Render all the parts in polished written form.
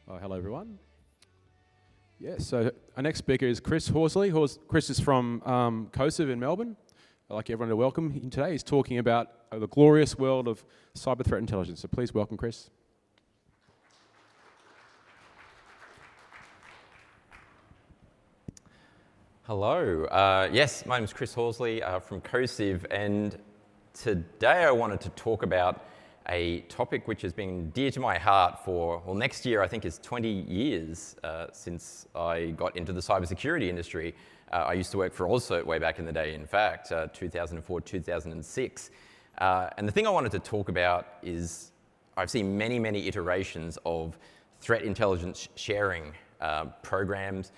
Hello, everyone. So our next speaker is Chris Horsley. Chris is from COSIV in Melbourne. I'd like everyone to welcome him today. He's talking about the glorious world of cyber threat intelligence. So please welcome Chris. Hello. Yes, my name is Chris Horsley from COSIV, and today I wanted to talk about a topic which has been dear to my heart for, well, next year I think is 20 years since I got into the cybersecurity industry. I used to work for AusCERT way back in the day, in fact, 2004, 2006. And the thing I wanted to talk about is I've seen many, many iterations of threat intelligence sharing programs,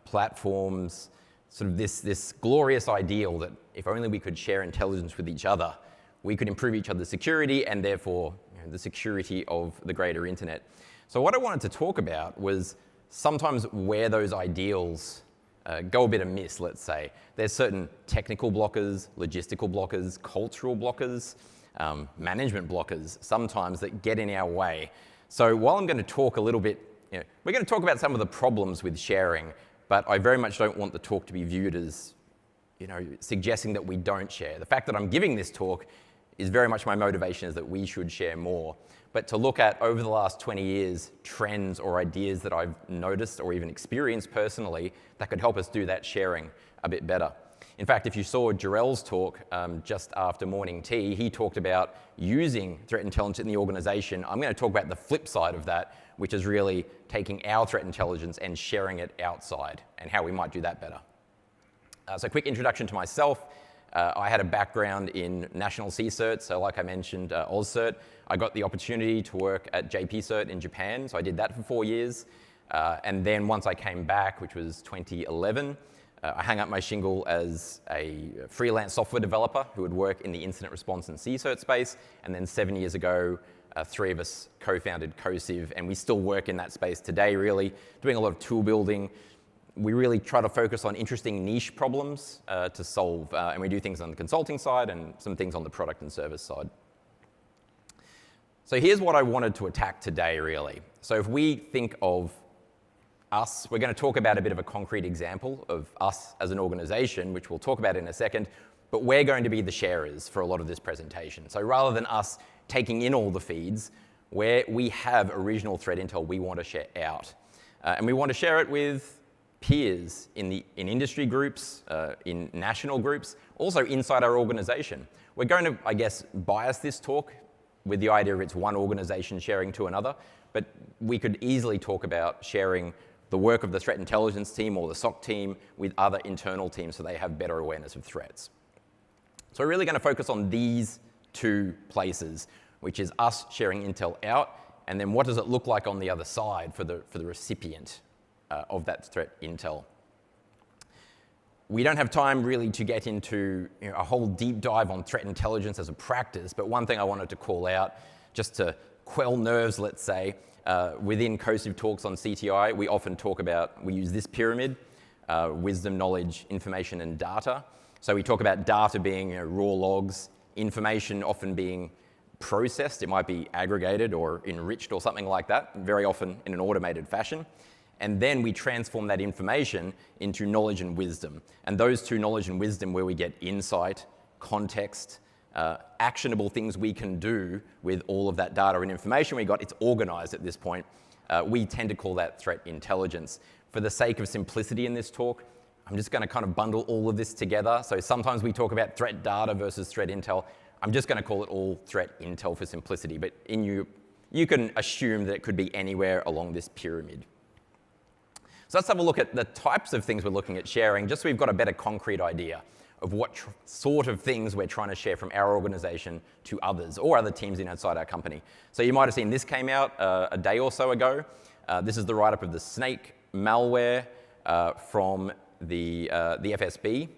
platforms, sort of this glorious ideal that if only we could share intelligence with each other, we could improve each other's security and therefore the security of the greater internet. So what I wanted to talk about was sometimes where those ideals go a bit amiss, let's say. There's certain technical blockers, logistical blockers, cultural blockers, management blockers sometimes that get in our way. So while I'm going to talk a little bit, we're going to talk about some of the problems with sharing, but I very much don't want the talk to be viewed as suggesting that we don't share. The fact that I'm giving this talk is very much my motivation is that we should share more. But to look at, over the last 20 years, trends or ideas that I've noticed or even experienced personally that could help us do that sharing a bit better. In fact, if you saw Jarrell's talk just after morning tea, he talked about using threat intelligence in the organization. I'm going to talk about the flip side of that, which is really taking our threat intelligence and sharing it outside and how we might do that better. So quick introduction to myself. I had a background in national CSERT, so like I mentioned, AusCERT. I got the opportunity to work at JPCERT in Japan, so I did that for 4 years. And then once I came back, which was 2011, I hung up my shingle as a freelance software developer who would work in the incident response and CSERT space. And then 7 years ago, 3 of us co-founded COSIV, and we still work in that space today, really, doing a lot of tool building. We really try to focus on interesting niche problems to solve, and we do things on the consulting side and some things on the product and service side. So here's what I wanted to attack today, really. So if we think of us, we're going to talk about a bit of a concrete example of us as an organization, which we'll talk about in a second, but we're going to be the sharers for a lot of this presentation. So rather than us taking in all the feeds, where we have original threat intel we want to share out. And we want to share it with peers in industry groups, in national groups, also inside our organization. We're going to, I guess, bias this talk with the idea of it's one organization sharing to another, but we could easily talk about sharing the work of the threat intelligence team or the SOC team with other internal teams so they have better awareness of threats. So we're really going to focus on these 2 places, which is us sharing intel out, and then what does it look like on the other side for the recipient of that threat intel. We don't have time really to get into a whole deep dive on threat intelligence as a practice, but one thing I wanted to call out, just to quell nerves, let's say, within COSIV talks on CTI, we often talk about, we use this pyramid, wisdom, knowledge, information, and data. So we talk about data being raw logs, information often being processed. It might be aggregated or enriched or something like that, very often in an automated fashion. And then we transform that information into knowledge and wisdom. And those 2, knowledge and wisdom, where we get insight, context, actionable things we can do with all of that data and information we got, it's organized at this point. We tend to call that threat intelligence. For the sake of simplicity in this talk, I'm just going to kind of bundle all of this together. So sometimes we talk about threat data versus threat intel. I'm just going to call it all threat intel for simplicity, but you can assume that it could be anywhere along this pyramid. So let's have a look at the types of things we're looking at sharing, just so we've got a better concrete idea of what sort of things we're trying to share from our organization to others or other teams inside our company. So you might have seen this came out a day or so ago. This is the write-up of the snake malware from the FSB.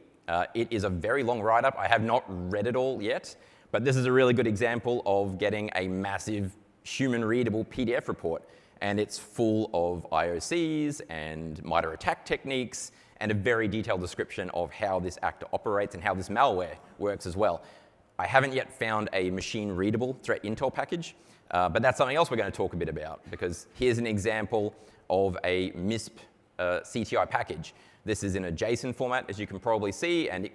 It is a very long write-up. I have not read it all yet, but this is a really good example of getting a massive human-readable PDF report. And it's full of IOCs and MITRE attack techniques and a very detailed description of how this actor operates and how this malware works as well. I haven't yet found a machine-readable threat intel package, But that's something else we're going to talk a bit about, because here's an example of a MISP CTI package. This is in a JSON format, as you can probably see, and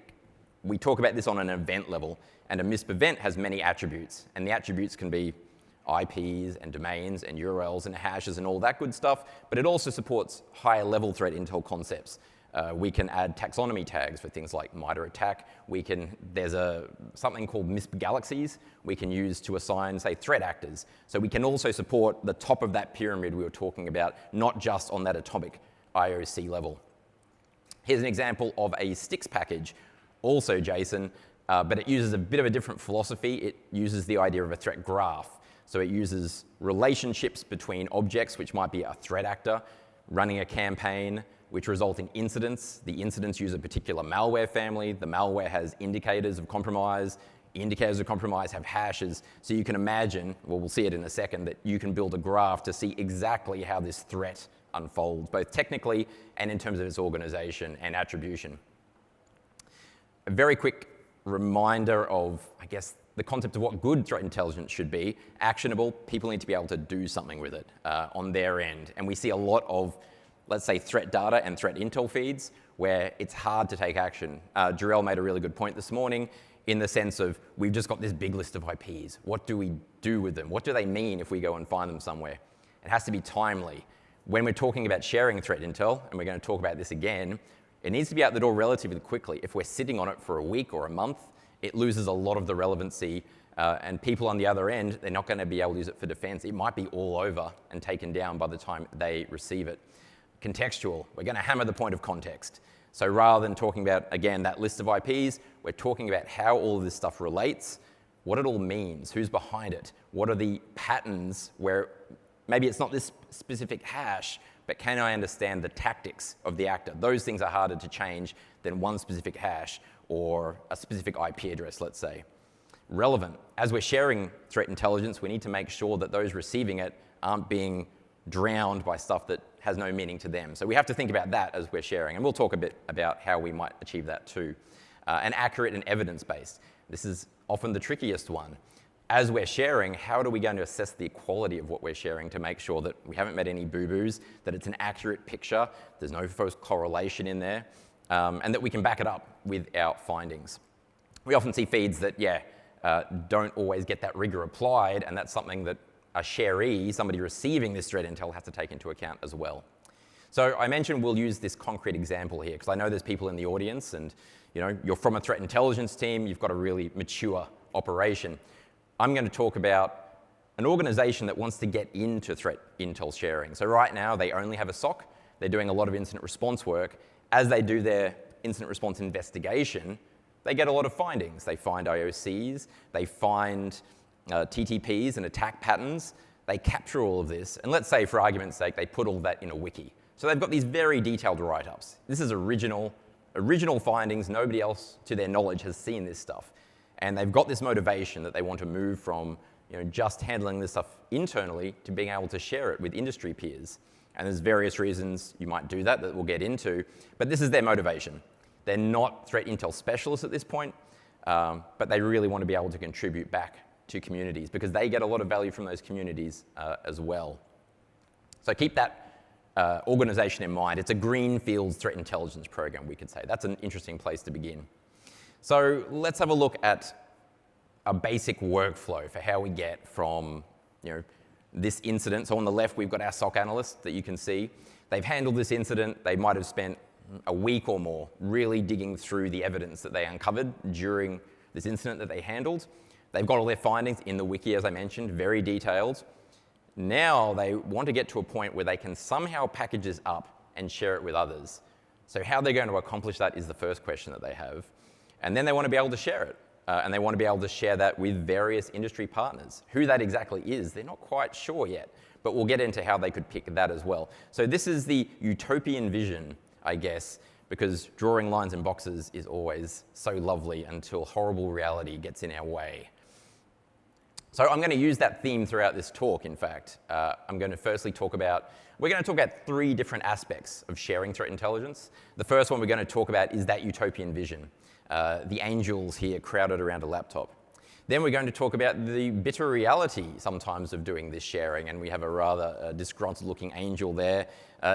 we talk about this on an event level. And a MISP event has many attributes, and the attributes can be IPs and domains and URLs and hashes and all that good stuff, but it also supports higher level threat intel concepts. We can add taxonomy tags for things like MITRE ATT&CK. There's something called MISP galaxies we can use to assign, say, threat actors. So we can also support the top of that pyramid we were talking about, not just on that atomic IOC level. Here's an example of a STIX package, also JSON, but it uses a bit of a different philosophy. It uses the idea of a threat graph. So it uses relationships between objects, which might be a threat actor, running a campaign, which result in incidents. The incidents use a particular malware family. The malware has indicators of compromise. Indicators of compromise have hashes. So you can imagine, well, we'll see it in a second, that you can build a graph to see exactly how this threat unfolds, both technically and in terms of its organization and attribution. A very quick reminder of, I guess, the concept of what good threat intelligence should be. Actionable, people need to be able to do something with it on their end. And we see a lot of, let's say, threat data and threat intel feeds where it's hard to take action. Jarell made a really good point this morning in the sense of we've just got this big list of IPs. What do we do with them? What do they mean if we go and find them somewhere? It has to be timely. When we're talking about sharing threat intel, and we're going to talk about this again, it needs to be out the door relatively quickly. If we're sitting on it for a week or a month, it loses a lot of the relevancy, and people on the other end, they're not going to be able to use it for defense. It might be all over and taken down by the time they receive it. Contextual, we're going to hammer the point of context. So rather than talking about, again, that list of IPs, we're talking about how all of this stuff relates, what it all means, who's behind it, what are the patterns where maybe it's not this specific hash, but can I understand the tactics of the actor? Those things are harder to change than one specific hash or a specific IP address, let's say. Relevant. As we're sharing threat intelligence, we need to make sure that those receiving it aren't being drowned by stuff that has no meaning to them. So we have to think about that as we're sharing, and we'll talk a bit about how we might achieve that too. And accurate and evidence-based. This is often the trickiest one. As we're sharing, how are we going to assess the quality of what we're sharing to make sure that we haven't made any boo-boos, that it's an accurate picture, there's no false correlation in there, and that we can back it up with our findings. We often see feeds that, don't always get that rigor applied, and that's something that a sharee, somebody receiving this threat intel, has to take into account as well. So I mentioned we'll use this concrete example here, because I know there's people in the audience, and you're from a threat intelligence team, you've got a really mature operation. I'm going to talk about an organization that wants to get into threat intel sharing. So right now, they only have a SOC. They're doing a lot of incident response work. As they do their incident response investigation, they get a lot of findings. They find IOCs, they find TTPs and attack patterns. They capture all of this, and let's say, for argument's sake, they put all that in a wiki. So they've got these very detailed write-ups. This is original findings. Nobody else, to their knowledge, has seen this stuff. And they've got this motivation that they want to move from just handling this stuff internally to being able to share it with industry peers. And there's various reasons you might do that we'll get into, but this is their motivation. They're not threat intel specialists at this point, but they really want to be able to contribute back to communities because they get a lot of value from those communities as well. So keep that organization in mind. It's a greenfields threat intelligence program, we could say. That's an interesting place to begin. So let's have a look at a basic workflow for how we get from this incident. So on the left, we've got our SOC analyst that you can see. They've handled this incident. They might have spent a week or more really digging through the evidence that they uncovered during this incident that they handled. They've got all their findings in the wiki, as I mentioned, very detailed. Now they want to get to a point where they can somehow package this up and share it with others. So how they're going to accomplish that is the first question that they have. And then they want to be able to share it. And they want to be able to share that with various industry partners. Who that exactly is, they're not quite sure yet. But we'll get into how they could pick that as well. So this is the utopian vision, I guess, because drawing lines and boxes is always so lovely until horrible reality gets in our way. So I'm going to use that theme throughout this talk, in fact. I'm going to firstly we're going to talk about 3 different aspects of sharing threat intelligence. The first one we're going to talk about is that utopian vision. The angels here crowded around a laptop. Then we're going to talk about the bitter reality sometimes of doing this sharing, and we have a rather disgruntled-looking angel there,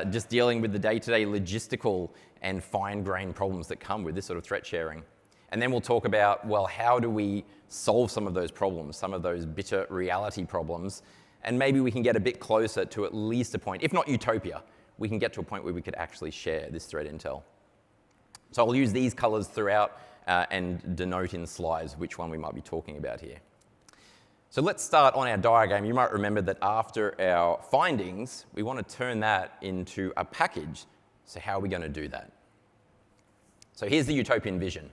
just dealing with the day-to-day logistical and fine-grained problems that come with this sort of threat sharing. And then we'll talk about, well, how do we solve some of those problems, some of those bitter reality problems, and maybe we can get a bit closer to at least a point, if not utopia, we can get to a point where we could actually share this threat intel. So I'll use these colors throughout and denote in slides which one we might be talking about here. So let's start on our diagram. You might remember that after our findings, we want to turn that into a package. So how are we going to do that? So here's the utopian vision,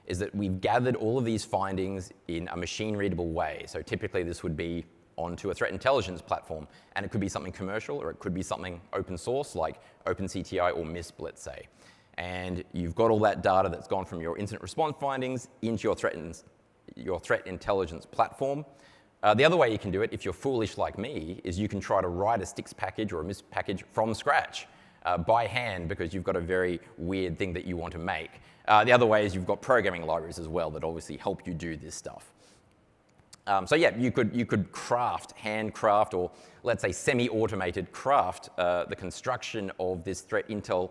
is that we've gathered all of these findings in a machine-readable way. So typically this would be onto a threat intelligence platform, and it could be something commercial, or it could be something open source, like OpenCTI or MISP, let's say. And you've got all that data that's gone from your incident response findings into your threat intelligence platform. The other way you can do it, if you're foolish like me, is you can try to write a STIX package or a MISP package from scratch by hand, because you've got a very weird thing that you want to make. The other way is you've got programming libraries as well that obviously help you do this stuff. So yeah, you could handcraft, or let's say semi-automated craft the construction of this threat intel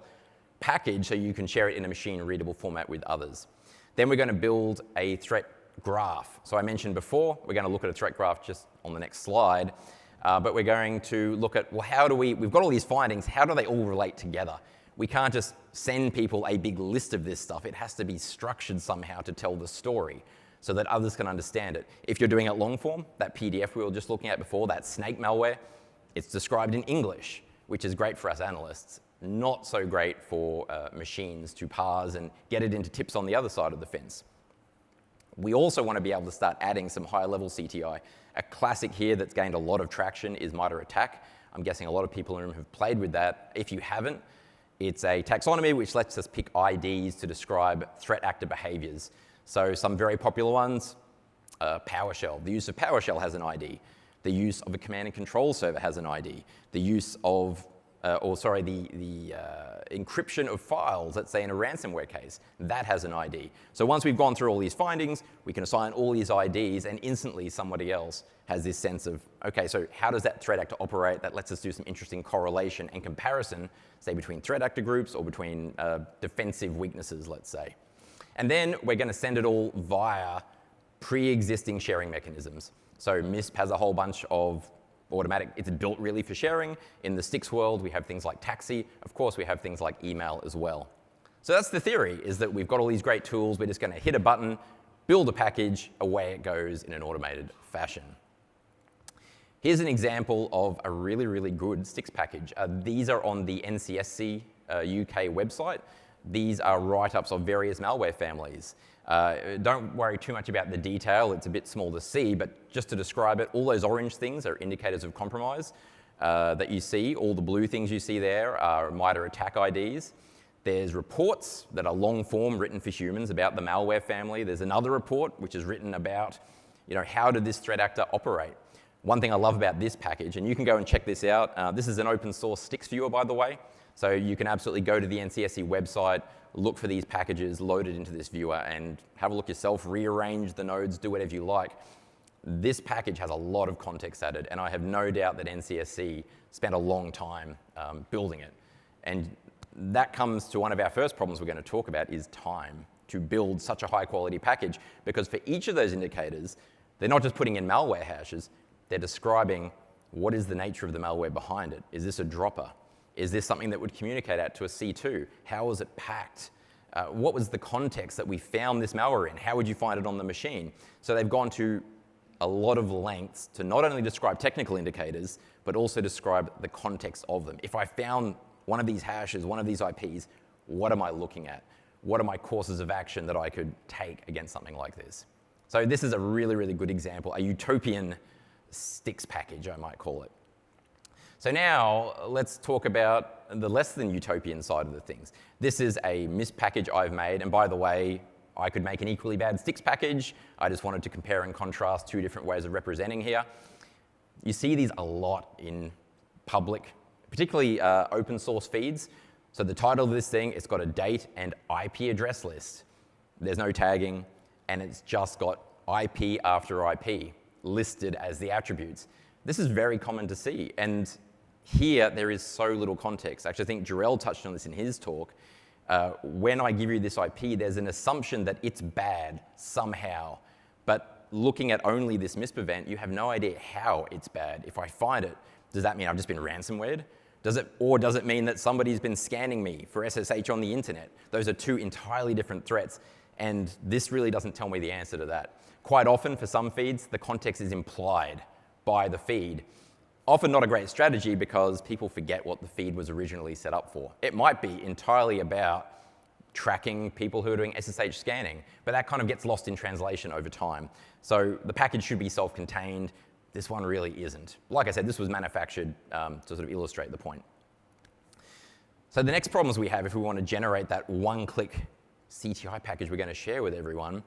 package so you can share it in a machine-readable format with others. Then we're going to build a threat graph. So I mentioned before, we're going to look at a threat graph just on the next slide, but we're going to look at, well, we've got all these findings, how do they all relate together? We can't just send people a big list of this stuff. It has to be structured somehow to tell the story so that others can understand it. If you're doing it long form, that PDF we were just looking at before, that snake malware, it's described in English, which is great for us analysts. Not so great for machines to parse and get it into tips on the other side of the fence. We also want to be able to start adding some higher level CTI. A classic here that's gained a lot of traction is MITRE ATT&CK. I'm guessing a lot of people in the room have played with that. If you haven't, it's a taxonomy which lets us pick IDs to describe threat actor behaviors. So some very popular ones, PowerShell. The use of PowerShell has an ID. The use of a command and control server has an ID. The use of the encryption of files, let's say in a ransomware case, that has an ID. So once we've gone through all these findings, we can assign all these IDs, and instantly somebody else has this sense of, okay, so how does that threat actor operate? That lets us do some interesting correlation and comparison, say between threat actor groups or between defensive weaknesses, let's say. And then we're going to send it all via pre-existing sharing mechanisms. So MISP has a whole bunch of automatic, it's built really for sharing. In the STIX world, we have things like Taxi. Of course, we have things like email as well. So that's the theory, is that we've got all these great tools. We're just going to hit a button, build a package, away it goes in an automated fashion. Here's an example of a really, really good STIX package. These are on the NCSC UK website. These are write-ups of various malware families. Don't worry too much about the detail, it's a bit small to see, but just to describe it, all those orange things are indicators of compromise that you see. All the blue things you see there are MITRE ATT&CK IDs. There's reports that are long form written for humans about the malware family. There's another report which is written about, how did this threat actor operate? One thing I love about this package, and you can go and check this out, this is an open source STIX viewer, by the way, so you can absolutely go to the NCSC website, look for these packages, load it into this viewer, and have a look yourself, rearrange the nodes, do whatever you like. This package has a lot of context added, and I have no doubt that NCSC spent a long time building it. And that comes to one of our first problems we're going to talk about, is time to build such a high quality package, because for each of those indicators, they're not just putting in malware hashes, they're describing what is the nature of the malware behind it. Is this a dropper? Is this something that would communicate out to a C2? How was it packed? What was the context that we found this malware in? How would you find it on the machine? So they've gone to a lot of lengths to not only describe technical indicators, but also describe the context of them. If I found one of these hashes, one of these IPs, what am I looking at? What are my courses of action that I could take against something like this? So this is a really, really good example, a utopian STIX package, I might call it. So now let's talk about the less than utopian side of the things. This is a MISP package I've made, and by the way, I could make an equally bad STIX package. I just wanted to compare and contrast two different ways of representing here. You see these a lot in public, particularly open source feeds. So the title of this thing, it's got a date and IP address list. There's no tagging, and it's just got IP after IP listed as the attributes. This is very common to see, and here there is so little context. Actually, I think Jarrell touched on this in his talk. When I give you this IP, there's an assumption that it's bad somehow, but looking at only this MISP event, you have no idea how it's bad. If I find it, does that mean I've just been ransomwared? Or does it mean that somebody's been scanning me for SSH on the internet? Those are two entirely different threats, and this really doesn't tell me the answer to that. Quite often, for some feeds, the context is implied by the feed. Often not a great strategy because people forget what the feed was originally set up for. It might be entirely about tracking people who are doing SSH scanning, but that kind of gets lost in translation over time. So the package should be self-contained. This one really isn't. Like I said, this was manufactured to sort of illustrate the point. So the next problems we have if we want to generate that one-click CTI package we're going to share with everyone,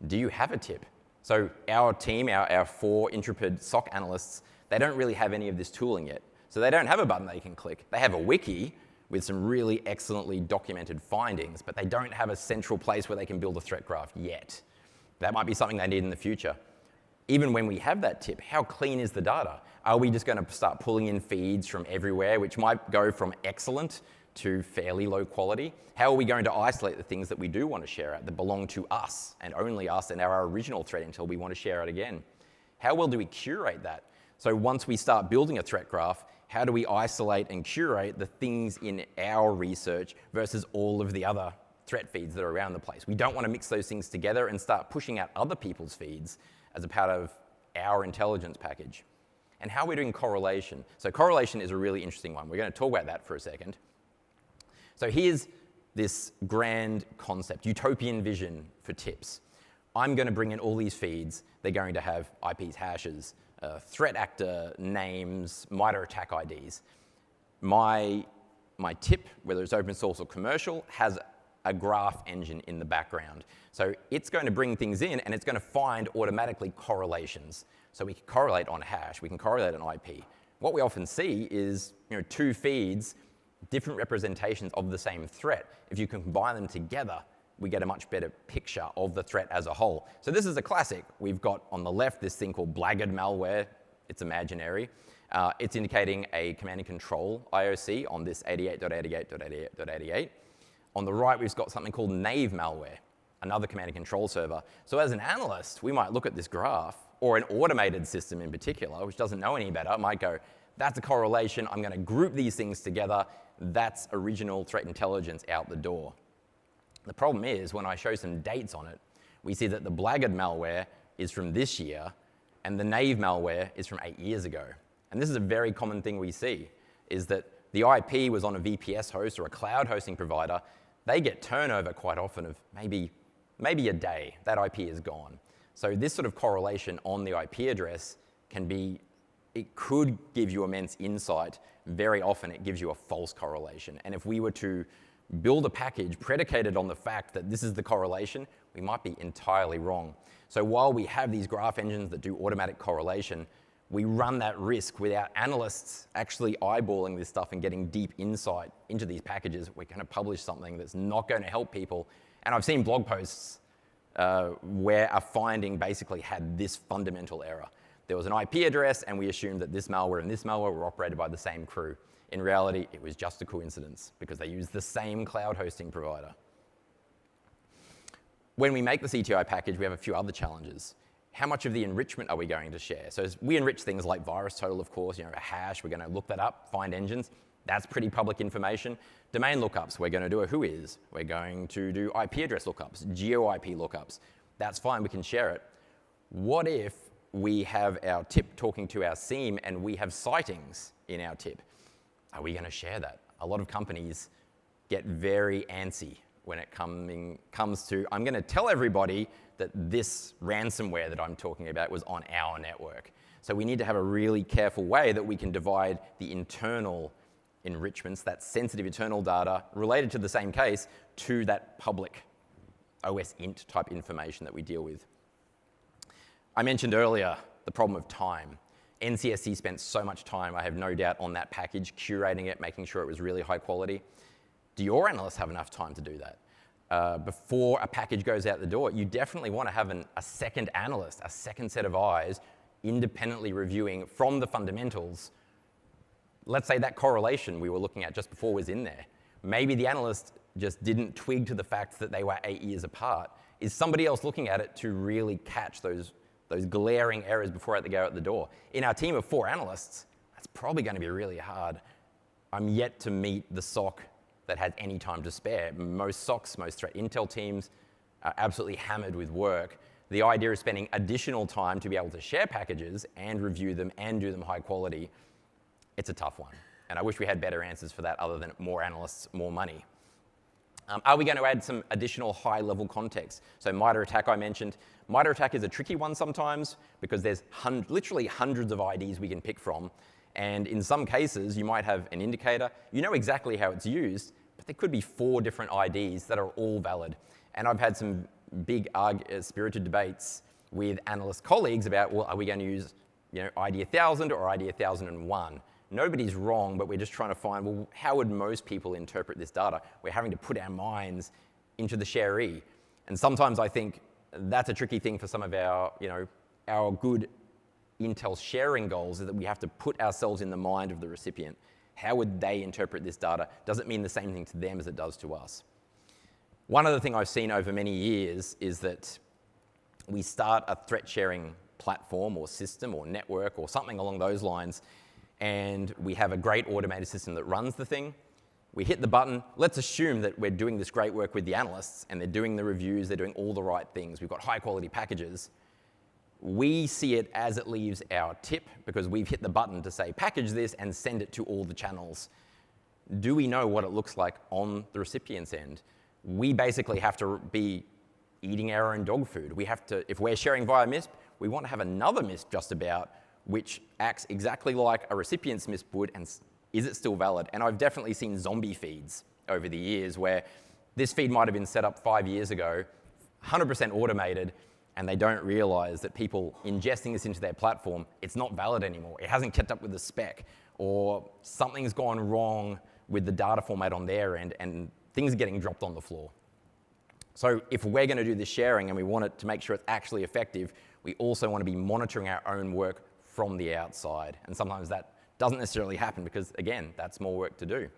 do you have a tip? So our team, our 4 intrepid SOC analysts, they don't really have any of this tooling yet. So they don't have a button they can click. They have a wiki with some really excellently documented findings, but they don't have a central place where they can build a threat graph yet. That might be something they need in the future. Even when we have that tip, how clean is the data? Are we just going to start pulling in feeds from everywhere, which might go from excellent to fairly low quality? How are we going to isolate the things that we do want to share out that belong to us and only us and our original threat until we want to share it again? How well do we curate that? So once we start building a threat graph, how do we isolate and curate the things in our research versus all of the other threat feeds that are around the place? We don't want to mix those things together and start pushing out other people's feeds as a part of our intelligence package. And how we're doing correlation. So correlation is a really interesting one. We're going to talk about that for a second. So here's this grand concept, utopian vision for tips. I'm going to bring in all these feeds. They're going to have IPs, hashes, threat actor names, MITRE attack IDs. My tip, whether it's open source or commercial, has a graph engine in the background. So it's going to bring things in, and it's going to find automatically correlations. So we can correlate on hash, we can correlate on IP. What we often see is 2 feeds, different representations of the same threat. If you can combine them together, we get a much better picture of the threat as a whole. So this is a classic. We've got on the left this thing called blackguard malware. It's imaginary. It's indicating a command and control IOC on this 88.88.88.88. On the right, we've got something called knave malware, another command and control server. So as an analyst, we might look at this graph, or an automated system in particular, which doesn't know any better, might go, that's a correlation. I'm going to group these things together. That's original threat intelligence out the door. The problem is, when I show some dates on it, we see that the blackguard malware is from this year, and the knave malware is from 8 years ago. And this is a very common thing we see, is that the IP was on a VPS host or a cloud hosting provider. They get turnover quite often of maybe a day. That IP is gone. So this sort of correlation on the IP address it could give you immense insight. Very often it gives you a false correlation. And if we were to build a package predicated on the fact that this is the correlation, we might be entirely wrong. So while we have these graph engines that do automatic correlation, we run that risk without analysts actually eyeballing this stuff and getting deep insight into these packages. We're going to publish something that's not going to help people. And I've seen blog posts where a finding basically had this fundamental error. There was an IP address, and we assumed that this malware and this malware were operated by the same crew. In reality, it was just a coincidence because they used the same cloud hosting provider. When we make the CTI package, we have a few other challenges. How much of the enrichment are we going to share? So as we enrich things like virus total, of course, a hash, we're going to look that up, find engines. That's pretty public information. Domain lookups, we're going to do a whois. We're going to do IP address lookups, geo IP lookups. That's fine, we can share it. What if we have our tip talking to our SIEM and we have sightings in our tip? Are we going to share that? A lot of companies get very antsy when it comes to, I'm going to tell everybody that this ransomware that I'm talking about was on our network. So we need to have a really careful way that we can divide the internal enrichments, that sensitive internal data related to the same case, to that public OS int type information that we deal with. I mentioned earlier the problem of time. NCSC spent so much time, I have no doubt, on that package, curating it, making sure it was really high quality. Do your analysts have enough time to do that? before a package goes out the door, you definitely want to have a second analyst, a second set of eyes, independently reviewing from the fundamentals. Let's say that correlation we were looking at just before was in there. Maybe the analyst just didn't twig to the fact that they were 8 years apart. Is somebody else looking at it to really catch those glaring errors before they go out the door? In our team of 4 analysts, that's probably going to be really hard. I'm yet to meet the SOC that has any time to spare. Most SOCs, most threat intel teams are absolutely hammered with work. The idea is spending additional time to be able to share packages and review them and do them high quality. It's a tough one. And I wish we had better answers for that other than more analysts, more money. Are we going to add some additional high-level context? So MITRE ATT&CK I mentioned. MITRE ATT&CK is a tricky one sometimes because there's literally hundreds of IDs we can pick from. And in some cases, you might have an indicator. You know exactly how it's used, but there could be 4 different IDs that are all valid. And I've had some big spirited debates with analyst colleagues about, well, are we going to use ID 1000 or ID 1001? Nobody's wrong, but we're just trying to find, well, how would most people interpret this data? We're having to put our minds into the sharee. And sometimes I think that's a tricky thing for some of our good Intel sharing goals, is that we have to put ourselves in the mind of the recipient. How would they interpret this data? Does it mean the same thing to them as it does to us? One other thing I've seen over many years is that we start a threat sharing platform or system or network or something along those lines, and we have a great automated system that runs the thing. We hit the button. Let's assume that we're doing this great work with the analysts and they're doing the reviews, they're doing all the right things. We've got high quality packages. We see it as it leaves our tip because we've hit the button to say, package this and send it to all the channels. Do we know what it looks like on the recipient's end? We basically have to be eating our own dog food. We have to, if we're sharing via MISP, we want to have another MISP just about, which acts exactly like a recipient's MISP would, and is it still valid? And I've definitely seen zombie feeds over the years where this feed might have been set up 5 years ago, 100% automated, and they don't realize that people ingesting this into their platform, it's not valid anymore. It hasn't kept up with the spec, or something's gone wrong with the data format on their end, and things are getting dropped on the floor. So if we're going to do this sharing and we want it to make sure it's actually effective, we also want to be monitoring our own work from the outside. And sometimes that doesn't necessarily happen because, again, that's more work to do.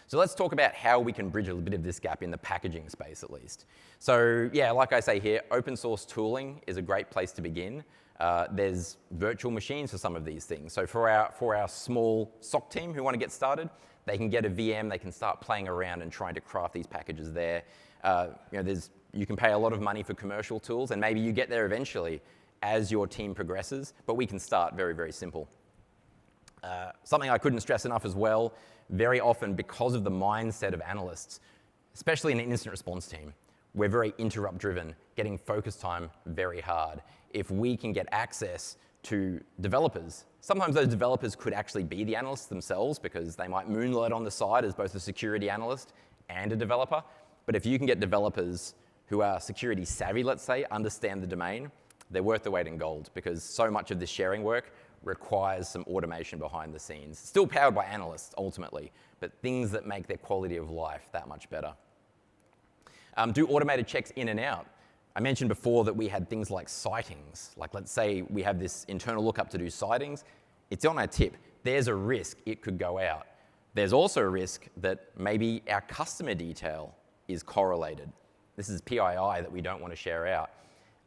So let's talk about how we can bridge a bit of this gap in the packaging space, at least. So yeah, like I say here, open source tooling is a great place to begin. There's virtual machines for some of these things. So for our small SOC team who want to get started, they can get a VM, they can start playing around and trying to craft these packages there. You can pay a lot of money for commercial tools, and maybe you get there eventually as your team progresses, but we can start very, very simple. Something I couldn't stress enough as well, very often because of the mindset of analysts, especially in an incident response team, we're very interrupt driven, getting focus time very hard. If we can get access to developers, sometimes those developers could actually be the analysts themselves because they might moonlight on the side as both a security analyst and a developer. But if you can get developers who are security savvy, let's say, understand the domain, they're worth the weight in gold because so much of this sharing work requires some automation behind the scenes. Still powered by analysts, ultimately, but things that make their quality of life that much better. Do automated checks in and out. I mentioned before that we had things like sightings. Like, let's say we have this internal lookup to do sightings. It's on our tip. There's a risk it could go out. There's also a risk that maybe our customer detail is correlated. This is PII that we don't want to share out.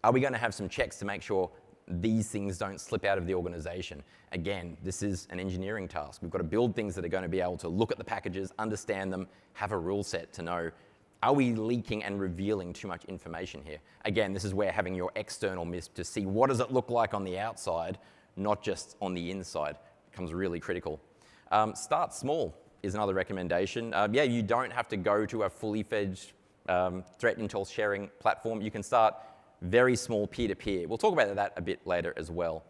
Are we going to have some checks to make sure these things don't slip out of the organization? Again, this is an engineering task. We've got to build things that are going to be able to look at the packages, understand them, have a rule set to know, are we leaking and revealing too much information here? Again, this is where having your external MISP to see what does it look like on the outside, not just on the inside, becomes really critical. Start small is another recommendation. Yeah, you don't have to go to a fully fledged threat intel sharing platform. You can start very small peer-to-peer. We'll talk about that a bit later as well.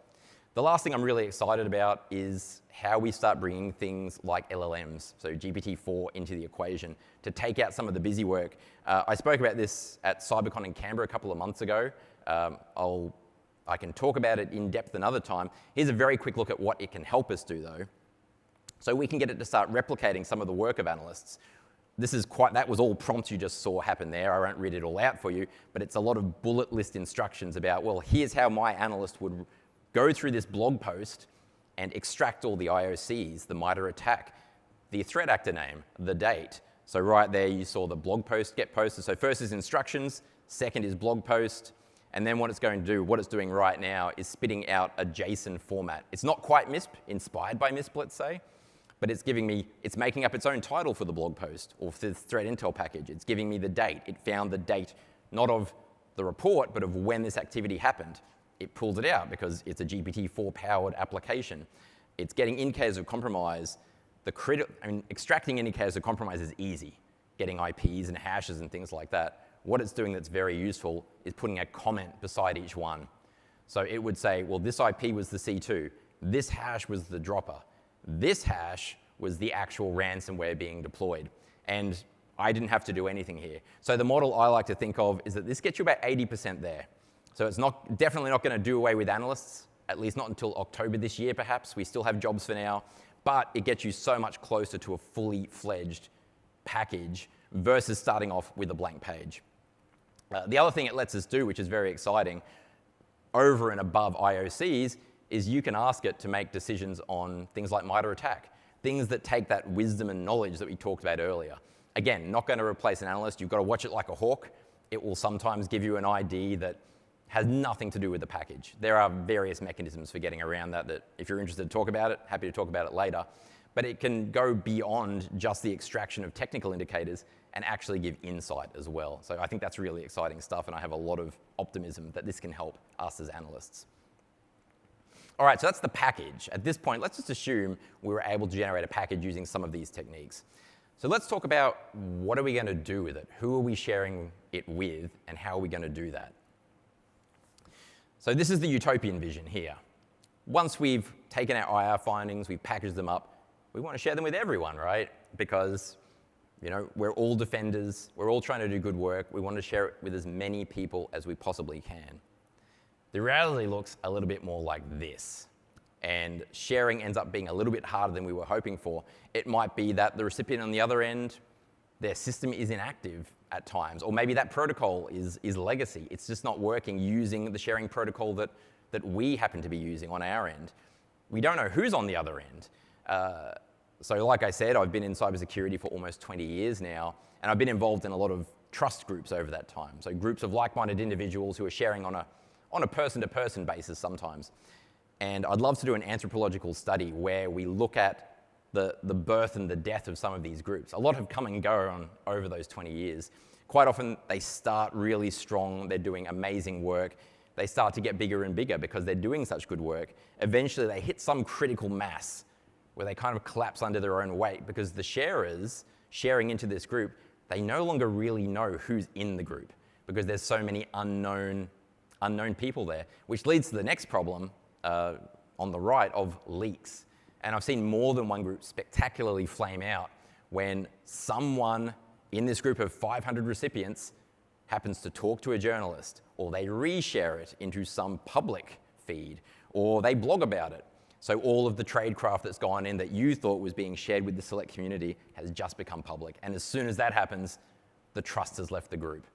The last thing I'm really excited about is how we start bringing things like LLMs, so GPT-4, into the equation to take out some of the busy work. I spoke about this at CyberCon in Canberra a couple of months ago. I can talk about it in depth another time. Here's a very quick look at what it can help us do, though. So we can get it to start replicating some of the work of analysts. that was all prompts you just saw happen there. I won't read it all out for you, but it's a lot of bullet list instructions about, well, here's how my analyst would go through this blog post and extract all the IOCs, the MITRE attack, the threat actor name, the date. So right there you saw the blog post get posted. So first is instructions, second is blog post, and then what it's going to do, what it's doing right now is spitting out a JSON format. It's not quite MISP, inspired by MISP, let's say, but it's making up its own title for the blog post or for the threat intel package. It's giving me the date. It found the date, not of the report, but of when this activity happened. It pulls it out because it's a GPT-4 powered application. It's getting indicators of compromise. Extracting indicators of compromise is easy, getting IPs and hashes and things like that. What it's doing that's very useful is putting a comment beside each one. So it would say, well, this IP was the C2, this hash was the dropper, this hash was the actual ransomware being deployed. And I didn't have to do anything here. So the model I like to think of is that this gets you about 80% there. So it's definitely not going to do away with analysts, at least not until October this year, perhaps. We still have jobs for now. But it gets you so much closer to a fully fledged package versus starting off with a blank page. The other thing it lets us do, which is very exciting, over and above IOCs, is you can ask it to make decisions on things like MITRE attack, things that take that wisdom and knowledge that we talked about earlier. Again, not going to replace an analyst. You've got to watch it like a hawk. It will sometimes give you an ID that has nothing to do with the package. There are various mechanisms for getting around that if you're interested to talk about it, happy to talk about it later. But it can go beyond just the extraction of technical indicators and actually give insight as well. So I think that's really exciting stuff, and I have a lot of optimism that this can help us as analysts. All right, so that's the package. At this point, let's just assume we were able to generate a package using some of these techniques. So let's talk about what are we going to do with it? Who are we sharing it with, and how are we going to do that? So this is the utopian vision here. Once we've taken our IR findings, we've packaged them up, we want to share them with everyone, right? Because we're all defenders, we're all trying to do good work, we want to share it with as many people as we possibly can. The reality looks a little bit more like this, and sharing ends up being a little bit harder than we were hoping for. It might be that the recipient on the other end, their system is inactive at times, or maybe that protocol is legacy. It's just not working using the sharing protocol that we happen to be using on our end. We don't know who's on the other end. So like I said, I've been in cybersecurity for almost 20 years now, and I've been involved in a lot of trust groups over that time. So groups of like-minded individuals who are sharing on a person-to-person basis sometimes. And I'd love to do an anthropological study where we look at the birth and the death of some of these groups. A lot have come and go over those 20 years. Quite often, they start really strong. They're doing amazing work. They start to get bigger and bigger because they're doing such good work. Eventually, they hit some critical mass where they kind of collapse under their own weight because the sharers sharing into this group, they no longer really know who's in the group because there's so many unknown people there, which leads to the next problem on the right of leaks. And I've seen more than one group spectacularly flame out when someone in this group of 500 recipients happens to talk to a journalist, or they reshare it into some public feed, or they blog about it. So all of the tradecraft that's gone in that you thought was being shared with the select community has just become public. And as soon as that happens, the trust has left the group.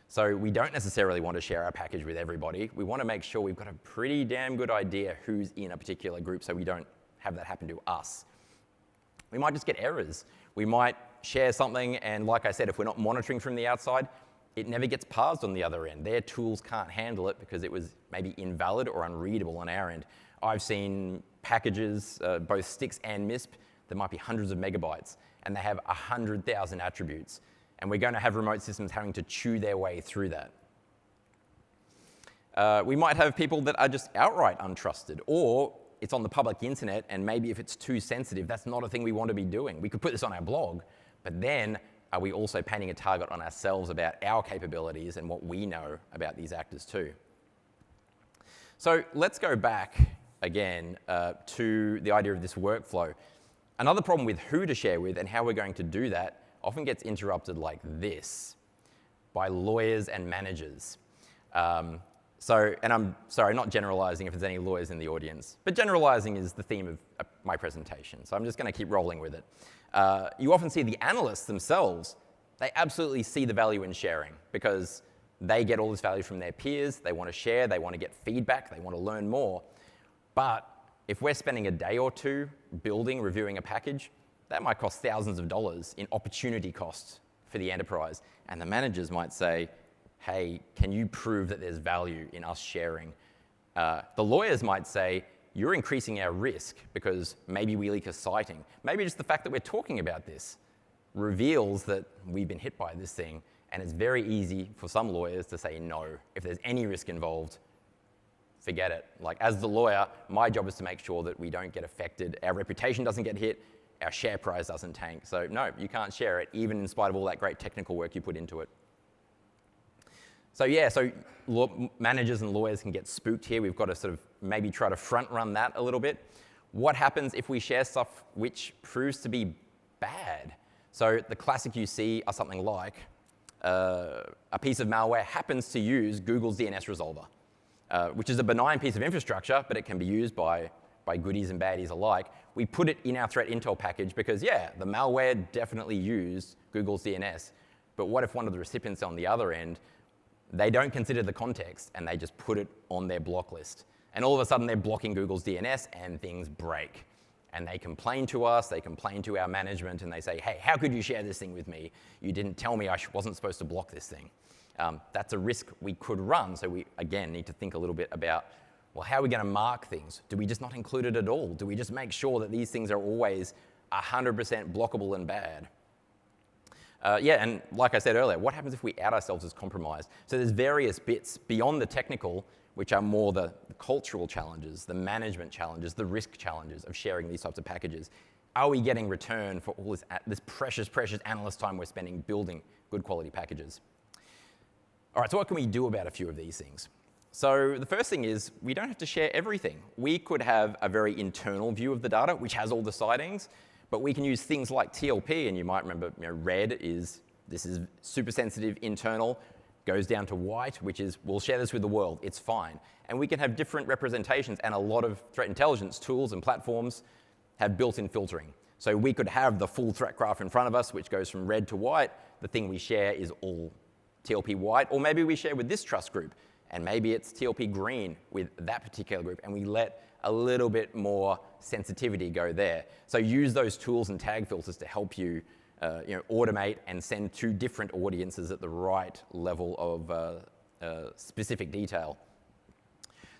So we don't necessarily want to share our package with everybody. We want to make sure we've got a pretty damn good idea who's in a particular group so we don't have that happen to us. We might just get errors. We might share something, and like I said, if we're not monitoring from the outside, it never gets parsed on the other end. Their tools can't handle it because it was maybe invalid or unreadable on our end. I've seen packages, both STIX and MISP, that might be hundreds of megabytes, and they have 100,000 attributes. And we're going to have remote systems having to chew their way through that. We might have people that are just outright untrusted, or it's on the public internet, and maybe if it's too sensitive, that's not a thing we want to be doing. We could put this on our blog, but then are we also painting a target on ourselves about our capabilities and what we know about these actors too? So let's go back again to the idea of this workflow. Another problem with who to share with and how we're going to do that often gets interrupted like this by lawyers and managers. So, and I'm sorry, not generalizing if there's any lawyers in the audience, but generalizing is the theme of my presentation, so I'm just going to keep rolling with it. You often see the analysts themselves, they absolutely see the value in sharing because they get all this value from their peers, they want to share, they want to get feedback, they want to learn more. But if we're spending a day or two building, reviewing a package, that might cost thousands of dollars in opportunity costs for the enterprise. And the managers might say, hey, can you prove that there's value in us sharing? The lawyers might say, you're increasing our risk because maybe we leak a citing. Maybe just the fact that we're talking about this reveals that we've been hit by this thing. And it's very easy for some lawyers to say no. If there's any risk involved, forget it. Like, as the lawyer, my job is to make sure that we don't get affected, our reputation doesn't get hit, our share price doesn't tank. So no, you can't share it, even in spite of all that great technical work you put into it. So yeah, managers and lawyers can get spooked here. We've got to sort of maybe try to front run that a little bit. What happens if we share stuff which proves to be bad? So the classic you see are something like a piece of malware happens to use Google's DNS resolver, which is a benign piece of infrastructure, but it can be used by goodies and baddies alike. We put it in our threat intel package because, yeah, the malware definitely used Google's DNS. But what if one of the recipients on the other end, they don't consider the context and they just put it on their block list? And all of a sudden they're blocking Google's DNS and things break. And they complain to us, they complain to our management, and they say, hey, how could you share this thing with me? You didn't tell me I wasn't supposed to block this thing. That's a risk we could run. So we, again, need to think a little bit about, well, how are we going to mark things? Do we just not include it at all? Do we just make sure that these things are always 100% blockable and bad? Yeah, and like I said earlier, what happens if we out ourselves as compromised? So there's various bits beyond the technical, which are more the cultural challenges, the management challenges, the risk challenges of sharing these types of packages. Are we getting return for all this precious, precious analyst time we're spending building good quality packages? All right, so what can we do about a few of these things? So the first thing is we don't have to share everything. We could have a very internal view of the data, which has all the sightings, but we can use things like TLP, and you might remember, red is, this is super sensitive internal, goes down to white, which is, we'll share this with the world, it's fine. And we can have different representations, and a lot of threat intelligence tools and platforms have built-in filtering. So we could have the full threat graph in front of us, which goes from red to white. The thing we share is all TLP white, or maybe we share with this trust group, and maybe it's TLP green with that particular group, and we let a little bit more sensitivity go there. So use those tools and tag filters to help you, automate and send to different audiences at the right level of specific detail.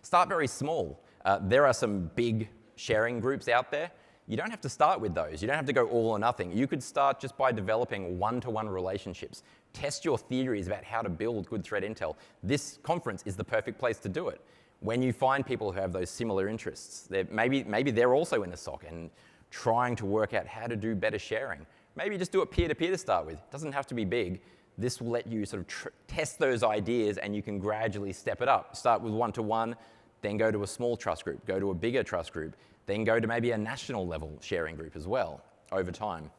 Start very small. There are some big sharing groups out there. You don't have to start with those. You don't have to go all or nothing. You could start just by developing one-to-one relationships. Test your theories about how to build good threat intel. This conference is the perfect place to do it. When you find people who have those similar interests, maybe they're also in the SOC and trying to work out how to do better sharing. Maybe just do it peer-to-peer to start with. It doesn't have to be big. This will let you sort of test those ideas, and you can gradually step it up. Start with one-to-one, then go to a small trust group, go to a bigger trust group, then go to maybe a national level sharing group as well over time.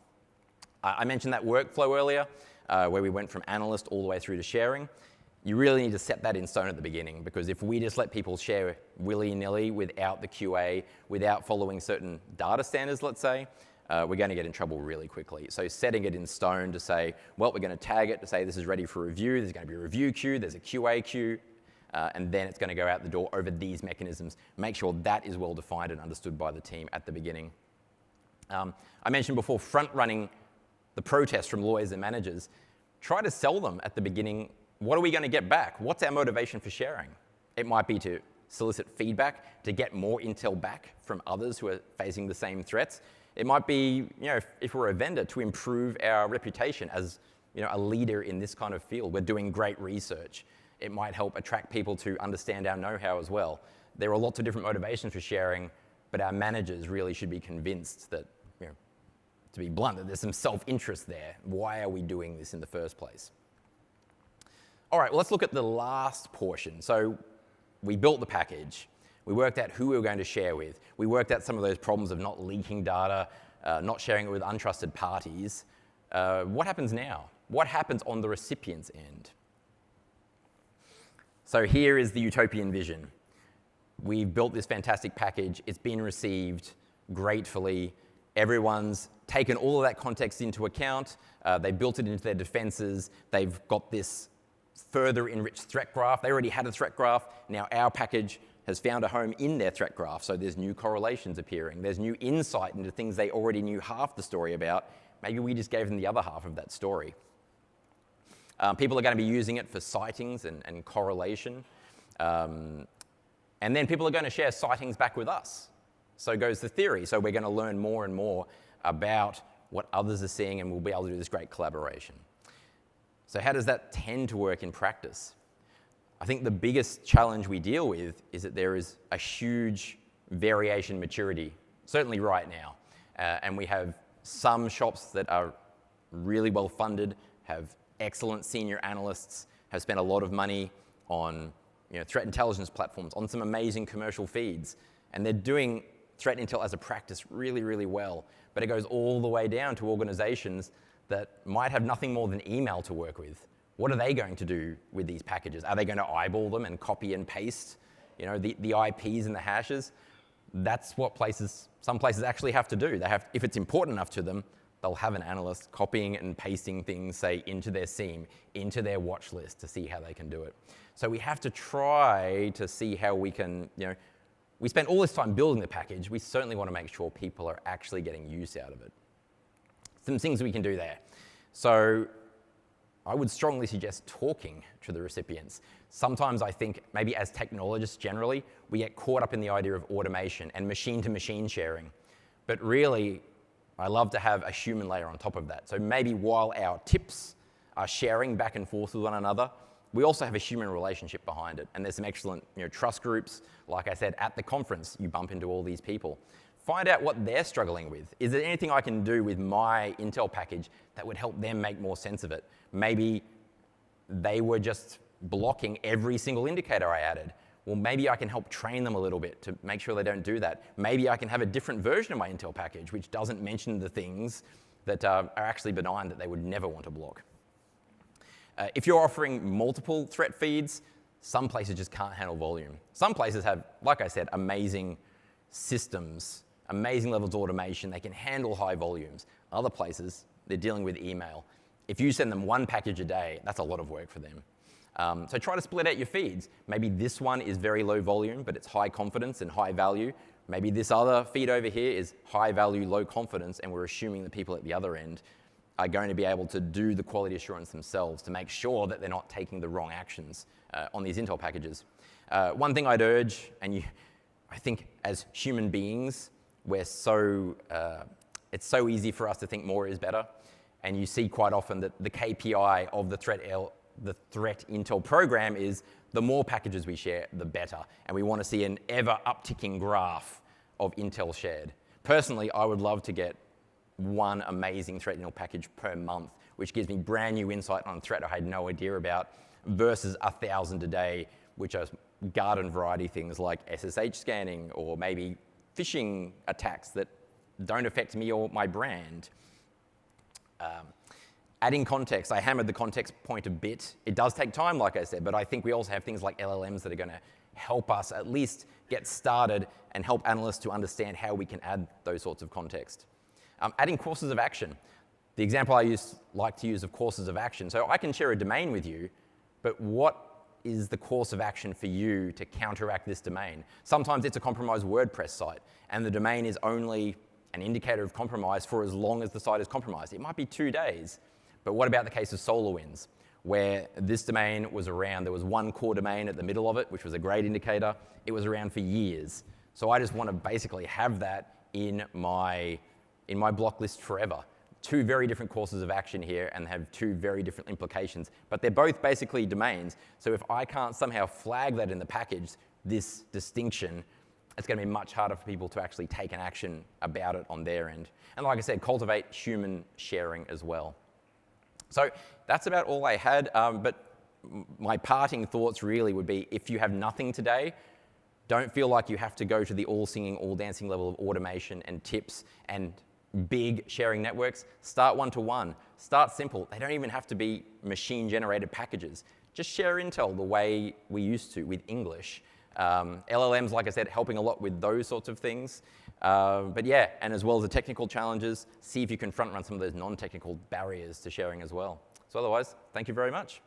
I mentioned that workflow earlier, where we went from analyst all the way through to sharing. You really need to set that in stone at the beginning, because if we just let people share willy-nilly without the QA, without following certain data standards, let's say, we're going to get in trouble really quickly. So setting it in stone to say, well, we're going to tag it to say this is ready for review, there's going to be a review queue, there's a QA queue, and then it's going to go out the door over these mechanisms. Make sure that is well defined and understood by the team at the beginning. I mentioned before front-running the protest from lawyers and managers. Try to sell them at the beginning. What are we going to get back? What's our motivation for sharing? It might be to solicit feedback, to get more intel back from others who are facing the same threats. It might be, if we're a vendor, to improve our reputation as a leader in this kind of field. We're doing great research. It might help attract people to understand our know-how as well. There are lots of different motivations for sharing, but our managers really should be convinced that, to be blunt, that there's some self-interest there. Why are we doing this in the first place? All right, well, let's look at the last portion. So we built the package. We worked out who we were going to share with. We worked out some of those problems of not leaking data, not sharing it with untrusted parties. What happens now? What happens on the recipient's end? So here is the utopian vision. We've built this fantastic package. It's been received gratefully. Everyone's taken all of that context into account. They built it into their defenses. They've got this further enriched threat graph. They already had a threat graph. Now our package has found a home in their threat graph. So there's new correlations appearing. There's new insight into things they already knew half the story about. Maybe we just gave them the other half of that story. People are going to be using it for sightings and correlation. And then people are going to share sightings back with us. So goes the theory. So we're going to learn more and more about what others are seeing, and we'll be able to do this great collaboration. So how does that tend to work in practice? I think the biggest challenge we deal with is that there is a huge variation maturity, certainly right now. And we have some shops that are really well funded, have excellent senior analysts, have spent a lot of money on threat intelligence platforms, on some amazing commercial feeds. And they're doing threat intel as a practice really, really well. But it goes all the way down to organizations that might have nothing more than email to work with. What are they going to do with these packages? Are they going to eyeball them and copy and paste the IPs and the hashes? That's what some places actually have to do. If it's important enough to them, they'll have an analyst copying and pasting things, say, into their SIEM, into their watch list to see how they can do it. So we have to try to see how we can, we spent all this time building the package. We certainly want to make sure people are actually getting use out of it. Some things we can do there. So I would strongly suggest talking to the recipients. Sometimes I think maybe as technologists generally, we get caught up in the idea of automation and machine-to-machine sharing. But really, I love to have a human layer on top of that. So maybe while our tips are sharing back and forth with one another, we also have a human relationship behind it. And there's some excellent trust groups. Like I said, at the conference, you bump into all these people. Find out what they're struggling with. Is there anything I can do with my Intel package that would help them make more sense of it? Maybe they were just blocking every single indicator I added. Well, maybe I can help train them a little bit to make sure they don't do that. Maybe I can have a different version of my Intel package which doesn't mention the things that are actually benign that they would never want to block. If you're offering multiple threat feeds, some places just can't handle volume. Some places have, like I said, amazing systems, amazing levels of automation. They can handle high volumes. Other places, they're dealing with email. If you send them one package a day, that's a lot of work for them. So try to split out your feeds. Maybe this one is very low volume, but it's high confidence and high value. Maybe this other feed over here is high value, low confidence, and we're assuming the people at the other end are going to be able to do the quality assurance themselves to make sure that they're not taking the wrong actions on these Intel packages. One thing I'd urge, and I think as human beings, it's so easy for us to think more is better. And you see quite often that the KPI of the threat intel program is the more packages we share, the better. And we want to see an ever upticking graph of intel shared. Personally, I would love to get one amazing threat intel package per month, which gives me brand new insight on a threat I had no idea about, versus 1,000 a day, which are garden variety things like SSH scanning or maybe phishing attacks that don't affect me or my brand. Adding context, I hammered the context point a bit. It does take time, like I said, but I think we also have things like LLMs that are going to help us at least get started and help analysts to understand how we can add those sorts of context. Adding courses of action. The example I like to use of courses of action. So I can share a domain with you, but what is the course of action for you to counteract this domain? Sometimes it's a compromised WordPress site, and the domain is only an indicator of compromise for as long as the site is compromised. It might be 2 days. But what about the case of SolarWinds, where this domain was around, there was one core domain at the middle of it, which was a great indicator. It was around for years. So I just want to basically have that in my block list forever. 2 very different courses of action here and have 2 very different implications, but they're both basically domains. So if I can't somehow flag that in the package, this distinction, it's going to be much harder for people to actually take an action about it on their end. And like I said, cultivate human sharing as well. So that's about all I had, but my parting thoughts really would be, if you have nothing today, don't feel like you have to go to the all-singing, all-dancing level of automation and tips and big sharing networks. Start one-to-one. Start simple. They don't even have to be machine-generated packages. just share intel the way we used to with English. LLMs, like I said, helping a lot with those sorts of things. But yeah, and as well as the technical challenges, see if you can front run some of those non-technical barriers to sharing as well. So otherwise, thank you very much.